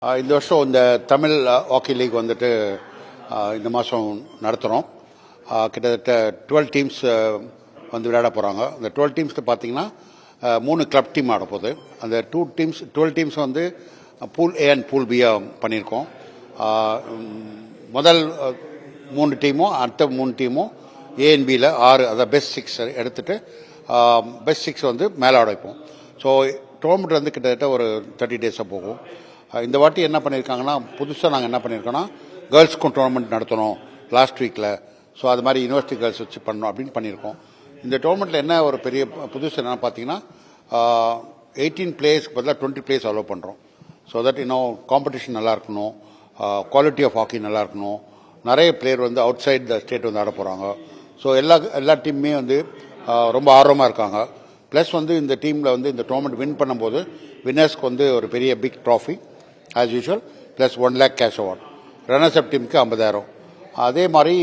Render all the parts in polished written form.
இந்த வருஷம் இந்த தமிழ் ஹாக்கி லீக் வந்துட்டு இந்த மாதம் நடத்துகிறோம். கிட்டத்தட்ட 12 டீம்ஸ் வந்து விளையாட போகிறாங்க. இந்த 12 டீம்ஸில் பார்த்தீங்கன்னா 3 கிளப் டீம் ஆட போகுது. அந்த 12 டீம்ஸ் வந்து பூல் ஏ அண்ட் பூல் பியாக பண்ணியிருக்கோம். முதல் 3 டீமும் அடுத்த 3 டீமும் ஏ அண்ட் பியில் 6, அதாவது பெஸ்ட் 6 எடுத்துட்டு பெஸ்ட் 6 வந்து மேலே ஆட வைப்போம். ஸோ டோர்னமெண்ட் வந்து கிட்டத்தட்ட ஒரு 30 டேஸாக போகும். இந்த வாட்டி என்ன பண்ணியிருக்காங்கன்னா, புதுசாக நாங்கள் என்ன பண்ணியிருக்கோன்னா, கேர்ள்ஸ்க்கும் டோர்னமெண்ட் நடத்தணும் லாஸ்ட் வீக்கில். ஸோ அது மாதிரி யூனிவர்சிட்டி கேர்ள்ஸ் வச்சு பண்ணணும் அப்படின்னு பண்ணியிருக்கோம். இந்த டோர்னமெண்ட்டில் என்ன ஒரு பெரிய புதுசு என்னென்னு பார்த்தீங்கன்னா, 18 பிளேயர்ஸ்க்கு பதிலாக 20 பிளேயர்ஸ் அலோவ் பண்ணுறோம். ஸோ தட் இன்னும் காம்படிஷன் நல்லா இருக்கணும், குவாலிட்டி ஆஃப் ஹாக்கி நல்லா இருக்கணும். நிறைய பிளேயர் வந்து அவுட் சைட் த ஸ்டேட் வந்து ஆட போகிறாங்க. ஸோ எல்லா டீமுமே வந்து ரொம்ப ஆர்வமாக இருக்காங்க. ப்ளஸ் வந்து இந்த டீமில் வந்து இந்த டோர்னமெண்ட் வின் பண்ணும்போது வின்னர்ஸ்க்கு வந்து ஒரு பெரிய big trophy as usual, plus 1 lakh cash award. Runners up டீமுக்கு 50,000. அதே மாதிரி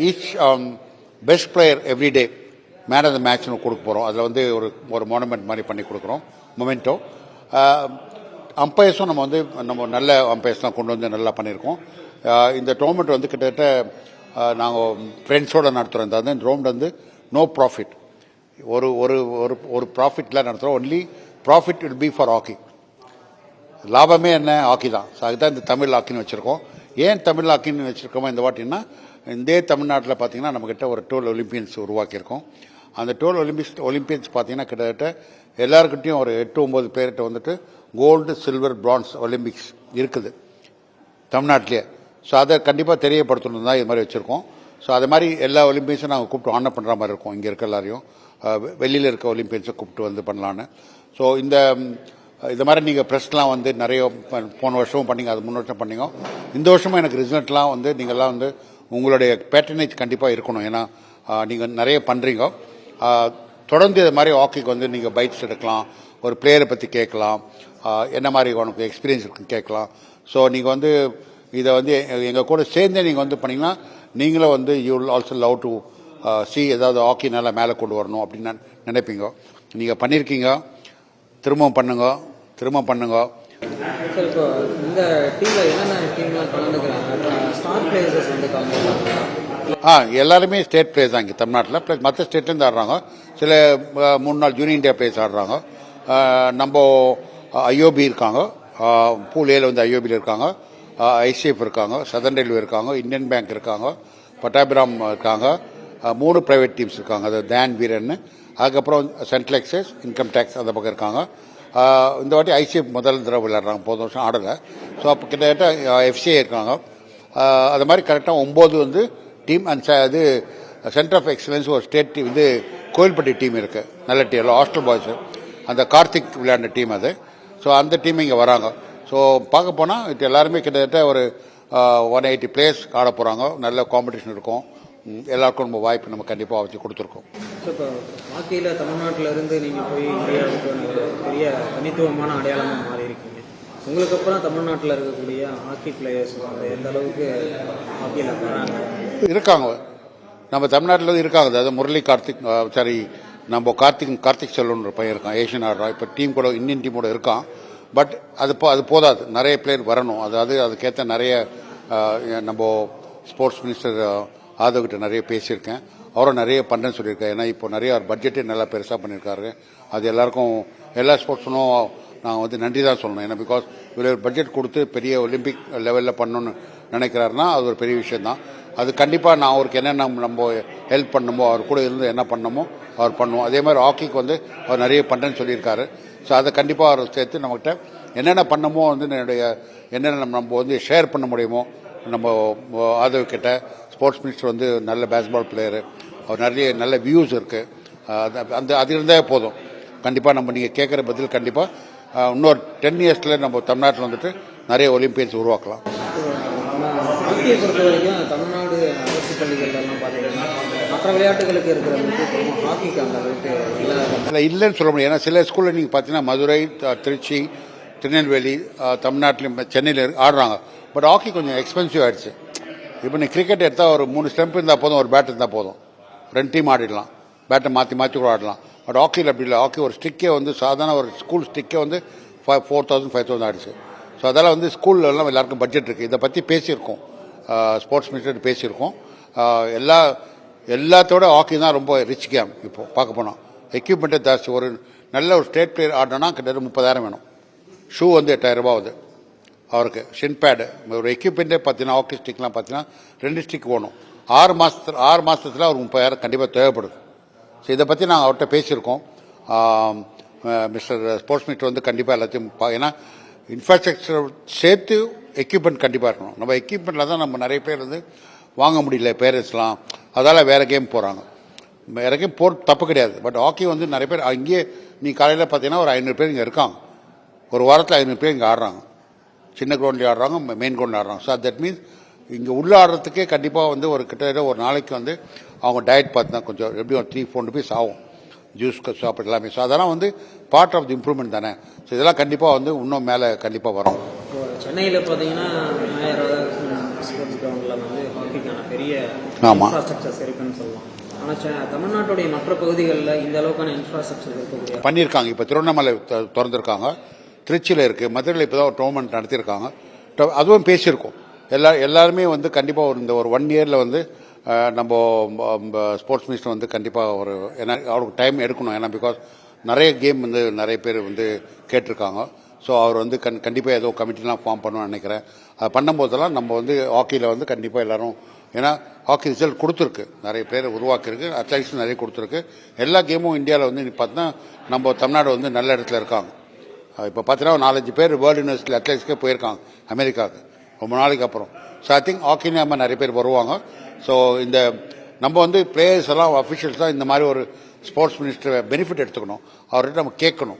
each best player everyday man of the மேட்ச்னு கொடுக்க போகிறோம். அதில் வந்து ஒரு மோனமெண்ட் மாதிரி பண்ணி கொடுக்குறோம், மொமெண்டோ. அம்பையர்ஸும் நம்ம நல்ல அம்பையர்ஸ்லாம் கொண்டு வந்து நல்லா பண்ணியிருக்கோம். இந்த டோர்னமெண்ட் வந்து கிட்டத்தட்ட நாங்கள் ஃப்ரெண்ட்ஸோடு நடத்துகிறோம். இந்த டோர்னமெண்ட் வந்து நோ ப்ராஃபிட், ஒரு ப்ராஃபிட்டில் நடத்துகிறோம். Only profit will be for hockey. லாபமே என்ன, ஹாக்கி தான். ஸோ அதுதான் இந்த தமிழ் ஹாக்கின்னு வச்சுருக்கோம். ஏன் தமிழ் ஹாக்கின்னு வச்சுருக்கோமோ இந்த வாட்டின்னா, இந்த தமிழ்நாட்டில் பார்த்தீங்கன்னா நம்மக்கிட்ட ஒரு 12 ஒலிம்பியன்ஸ் உருவாக்கியிருக்கோம். அந்த 12 ஒலிம்பியன்ஸ் பார்த்தீங்கன்னா கிட்டத்தட்ட எல்லாருக்கிட்டையும் ஒரு 8-9 பேர்கிட்ட வந்துட்டு கோல்டு, சில்வர், பிரான்ஸ் ஒலிம்பிக்ஸ் இருக்குது தமிழ்நாட்டிலே. ஸோ அதை கண்டிப்பாக தெரியப்படுத்தணும் தான் இது மாதிரி வச்சுருக்கோம். ஸோ அது மாதிரி எல்லா ஒலிம்பியன்ஸும் நாங்கள் கூப்பிட்டு ஆனர் பண்ணுற மாதிரி இருக்கும். இங்கே இருக்க எல்லாரையும் வெளியில் இருக்க ஒலிம்பியன்ஸை கூப்பிட்டு வந்து பண்ணலான்னு. ஸோ இந்த மாதிரி நீங்கள் ப்ரெஸ்லாம் வந்து நிறைய போன வருஷமும் பண்ணீங்க, அது 3 வருஷம் பண்ணீங்க. இந்த வருஷமும் எனக்கு ரிசல்ட்லாம் வந்து நீங்கள்லாம் வந்து உங்களுடைய பேட்டர்னேஜ் கண்டிப்பாக இருக்கணும். ஏன்னா நீங்கள் நிறைய பண்ணுறீங்க. தொடர்ந்து இது மாதிரி ஹாக்கிக்கு வந்து நீங்கள் பைட்ஸ் எடுக்கலாம், ஒரு பிளேயரை பற்றி கேட்கலாம், என்ன மாதிரி உனக்கு எக்ஸ்பீரியன்ஸ் இருக்குன்னு கேட்கலாம். ஸோ நீங்கள் வந்து இதை வந்து எங்கள் கூட சேர்ந்தே நீங்கள் வந்து பண்ணிங்கன்னா நீங்களும் வந்து you will also love to C ஏதாவது ஹாக்கி நல்லா மேலே கொண்டு வரணும் அப்படின்னு நினைப்பீங்க. நீங்கள் பண்ணியிருக்கீங்க, திரும்ப பண்ணுங்க. சார், இப்போ இந்த டீமில் என்னென்ன டீம்லாம் கலந்துக்கிறாங்க? ஸ்டார் பிளேயர்ஸ் வந்து கலந்துக்கிறாங்க. எல்லாருமே ஸ்டேட் பிளேயர்ஸ் தான் இங்கே தமிழ்நாட்டில். ப்ளஸ் மற்ற ஸ்டேட்லேருந்து ஆடுறாங்க. சில 3-4 ஜூனியர் இந்தியா பிளேயர்ஸ் ஆடுறாங்க. நம்ம ஐஓபி இருக்காங்க, பூல் ஏல வந்து ஐஓபியில் இருக்காங்க, ஐசிஎஃப் இருக்காங்க, சதர்ன் ரயில்வே இருக்காங்க, இந்தியன் பேங்க் இருக்காங்க, பட்டாபிராம் இருக்காங்க, 3 பிரைவேட் டீம்ஸ் இருக்காங்க. அது தேன் வீரன், அதுக்கப்புறம் சென்ட்ரல் எக்ஸைஸ், இன்கம் டேக்ஸ் அந்த பக்கம் இருக்காங்க. இந்த வாட்டி ஐசிஎஃப் முதல் தடவை விளையாடுறாங்க, போன வருஷம் ஆடலை. ஸோ அப்போ கிட்டத்தட்ட எஃப்சிஐ இருக்காங்க. அது மாதிரி கரெக்டாக 9 வந்து டீம். அண்ட் இது சென்டர் ஆஃப் எக்ஸலன்ஸ் ஒரு ஸ்டேட் டீம், இது கோயில்பட்டி டீம் இருக்குது, நல்ல டீம், ஹாஸ்டல் பாய்ஸு, அந்த கார்த்திக் விளையாண்ட டீம் அது. ஸோ அந்த டீம் இங்கே வராங்க. ஸோ பார்க்க போனால் இது எல்லாருமே கிட்டத்தட்ட ஒரு 180 பிளேயர்ஸ் ஆட போகிறாங்க. நல்ல காம்படிஷன் இருக்கும். எல்லாருக்கும் நம்ம வாய்ப்பு நம்ம கண்டிப்பாக வச்சு கொடுத்துருக்கோம். இப்போ ஹாக்கியில் தமிழ்நாட்டில் இருந்து நீங்கள் போய் இந்தியாவுக்கு பெரிய தனித்துவமான அடையாளமாக மாறி இருக்கீங்க. உங்களுக்கு அப்புறம் தமிழ்நாட்டில் இருக்கக்கூடிய ஹாக்கி பிளேயர்ஸ் எந்த அளவுக்கு ஹாக்கியில் வராங்க? இருக்காங்க, நம்ம தமிழ்நாட்டில் இருக்காங்க. அதாவது முரளி கார்த்திக், சாரி நம்ம கார்த்திக் செல்வன் ஒரு பையன் இருக்கான், ஏஷியன் ஆடுறான். இப்போ டீம் கூட இந்தியன் டீமோட இருக்கான். பட் அது போதாது, நிறைய பிளேயர் வரணும். அதாவது அதுக்கேற்ற நிறைய நம்ம ஸ்போர்ட்ஸ் மினிஸ்டர் ஆதவ் கிட்ட நிறைய பேசியிருக்கேன். அவரும் நிறைய பண்ணுறேன்னு சொல்லியிருக்கேன். ஏன்னா இப்போ நிறைய பட்ஜெட்டே நல்லா பெருசாக பண்ணியிருக்காரு. அது எல்லாருக்கும் எல்லா ஸ்போர்ட்ஸும் நாங்கள் வந்து நன்றி தான் சொல்லணும். ஏன்னா பிகாஸ் இவ்வளோ பட்ஜெட் கொடுத்து பெரிய ஒலிம்பிக் லெவலில் பண்ணணும்னு நினைக்கிறாருன்னா அது ஒரு பெரிய விஷயம் தான். அது கண்டிப்பாக நான் அவருக்கு என்னென்ன நம்ம ஹெல்ப் பண்ணணுமோ, அவர் கூட இருந்து என்ன பண்ணணுமோ அவர் பண்ணுவோம். அதே மாதிரி ஹாக்கிக்கு வந்து அவர் நிறைய பண்ணுறேன்னு சொல்லியிருக்காரு. ஸோ அதை கண்டிப்பாக அவர் சேர்த்து நம்மகிட்ட என்னென்ன பண்ணமோ வந்து என்னென்ன நம்ம வந்து ஷேர் பண்ண முடியுமோ நம்ம ஆதவ் கிட்ட. ஸ்போர்ட்ஸ் மினிஸ்டர் வந்து நல்ல பேஸ்பால் பிளேயரு, அவர் நிறைய நல்ல வியூஸ் இருக்குது. அது இருந்தால் போதும். கண்டிப்பாக நம்ம நீங்கள் கேட்குற பதில் கண்டிப்பாக இன்னொரு 10 இயர்ஸில் நம்ம தமிழ்நாட்டில் வந்துட்டு நிறைய ஒலிம்பியன்ஸ் உருவாக்கலாம். ஹாக்கியை பொறுத்த வரைக்கும் தமிழ்நாடு அரசு பள்ளிகள்லாம் பார்த்தீங்கன்னா மற்ற விளையாட்டுகளுக்கு இருக்கிற ஹாக்கிக்கு அந்த அளவுக்கு இல்லைன்னு சொல்ல முடியும். ஏன்னா சில ஸ்கூலில் நீங்கள் பார்த்தீங்கன்னா மதுரை, திருச்சி, திருநெல்வேலி, தமிழ்நாட்டிலும் சென்னையில் ஆடுறாங்க. பட் ஹாக்கி கொஞ்சம் எக்ஸ்பென்சிவ் ஆகிடுச்சு. இப்போ நீ கிரிக்கெட் எடுத்தால் ஒரு 3 ஸ்டெம்ப் இருந்தால் போதும், ஒரு பேட் இருந்தால் போதும், 2 டீம் ஆடிடலாம், பேட்டை மாற்றி கூட ஆடலாம். பட் ஹாக்கியில் அப்படி இல்லை. ஹாக்கி ஒரு ஸ்டிக்கே வந்து சாதாரண ஒரு ஸ்கூல் ஸ்டிக்கே வந்து 4,000 5,000 ஆகிடுச்சு. ஸோ அதெல்லாம் வந்து ஸ்கூல்லலாம் எல்லாருக்கும் பட்ஜெட் இருக்குது. இதை பற்றி பேசியிருக்கோம், ஸ்போர்ட்ஸ் மினிஸ்டர் பேசியிருக்கோம். எல்லாத்தோட ஹாக்கி தான் ரொம்ப ரிச் கேம். இப்போ பார்க்க போனோம் எக்யூப்மெண்ட்டே ஜாஸ்தி. ஒரு நல்ல ஒரு ஸ்டேட் பிளேயர் ஆடணும்னா கிட்டத்தட்ட 30,000 வேணும். ஷூ வந்து 8,000 ரூபா ஆகுது அவருக்கு. ஷின் பேடு ஒரு எக்யூப்மெண்ட்டே பார்த்தீங்கன்னா ஹாக்கி ஸ்டிக்லாம் பார்த்தீங்கன்னா 2 ஸ்டிக் வேணும். 6 மாதத்தில் ஒரு 30,000 கண்டிப்பாக தேவைப்படுது. ஸோ இதை பற்றி நாங்கள் அவர்கிட்ட பேசியிருக்கோம். மிஸ்டர் ஸ்போர்ட்ஸ் மினிஸ்டர் வந்து கண்டிப்பாக எல்லாத்தையும் ஏன்னா இன்ஃப்ராஸ்ட்ரக்சர் சேர்த்து எக்யூப்மெண்ட் கண்டிப்பாக இருக்கணும். நம்ம எக்யூப்மெண்ட்டில் தான் நம்ம நிறைய பேர் வந்து வாங்க முடியல பேரண்ட்ஸ்லாம், அதால் வேறு கேம் போகிறாங்க. வேறு கேம் போகிறது தப்பு கிடையாது. பட் ஹாக்கி வந்து நிறைய பேர் அங்கேயே நீ காலையில் பார்த்தீங்கன்னா ஒரு 500 பேர் இங்கே இருக்காங்க. ஒரு வாரத்தில் 500 பேர் இங்கே ஆடுறாங்க. சின்ன கிரவுண்ட்லேயே ஆடுறாங்க, மெயின் கிரவுண்டில் ஆடுறாங்க. ஸோ தட் மீன்ஸ் இங்கே உள்ள ஆடுறதுக்கே கண்டிப்பாக வந்து ஒரு கிட்டத்தட்ட ஒரு நாளைக்கு வந்து அவங்க டயட் பார்த்தீங்கன்னா கொஞ்சம் எப்படியும் 3-4 ருபீஸ் ஆகும், ஜூஸ் சாப்பிட்டு எல்லாமே. ஸோ அதெல்லாம் வந்து பார்ட் ஆஃப் தி இம்ப்ரூவ்மெண்ட் தானே. ஸோ இதெல்லாம் கண்டிப்பாக வந்து இன்னும் மேலே கண்டிப்பாக வரும். இப்போ சென்னையில் பார்த்தீங்கன்னா ஸ்போர்ட்ஸ் கிரவுண்டில் வந்து ஹாக்கிக்கான பெரிய இன்ஃப்ராஸ்ட்ரக்சர்ஸ் இருக்குன்னு சொல்லலாம். ஆனால் தமிழ்நாட்டுடைய மற்ற பகுதிகளில் இந்த அளவுக்கான இன்ஃப்ராஸ்ட்ரக்சர் இருக்கக்கூடிய பண்ணியிருக்காங்க. இப்போ திருவண்ணாமலை திறந்திருக்காங்க, திருச்சியில் இருக்குது, மதுரையில் இப்போ தான் ஒரு டோர்னமெண்ட் நடத்தியிருக்காங்க. அதுவும் பேசியிருக்கோம். எல்லாருமே வந்து கண்டிப்பாக இந்த ஒரு 1 இயரில் வந்து நம்ம ஸ்போர்ட்ஸ் மினிஸ்டர் வந்து கண்டிப்பாக ஒரு ஏன்னா அவருக்கு டைம் எடுக்கணும். ஏன்னா பிகாஸ் நிறைய கேம் வந்து நிறைய பேர் வந்து கேட்டிருக்காங்க. ஸோ அவர் வந்து கண்டிப்பாக ஏதோ கமிட்டிலாம் ஃபார்ம் பண்ணணும்னு நினைக்கிறேன். அது பண்ணும்போதெல்லாம் நம்ம வந்து ஹாக்கியில் வந்து கண்டிப்பாக எல்லாரும் ஏன்னா ஹாக்கி ரிசல்ட் கொடுத்துருக்கு, நிறைய பேர் உருவாக்கியிருக்கு, அத்லெட்டிக்ஸ் நிறைய கொடுத்துருக்கு. எல்லா கேமும் இந்தியாவில் வந்து பார்த்தீங்கன்னா நம்ம தமிழ்நாடு வந்து நல்ல இடத்துல இருக்காங்க. இப்போ பார்த்தீங்கன்னா 4-5 பேர் வேர்ல்டு யூனிவர்சிட்டி அத்லெட்டிக்ஸ்க்கே போயிருக்காங்க அமெரிக்காவுக்கு ரொம்ப நாளைக்கு அப்புறம். ஸோ ஐ திங்க் ஹாக்கின்னு நம்ம நிறைய பேர் வருவாங்க. ஸோ இந்த நம்ம வந்து பிளேயர்ஸ் எல்லாம் அஃபிஷியல்ஸ் தான் இந்த மாதிரி ஒரு ஸ்போர்ட்ஸ் மினிஸ்டர் பெனிஃபிட் எடுத்துக்கணும், அவர்கிட்ட நம்ம கேட்கணும்.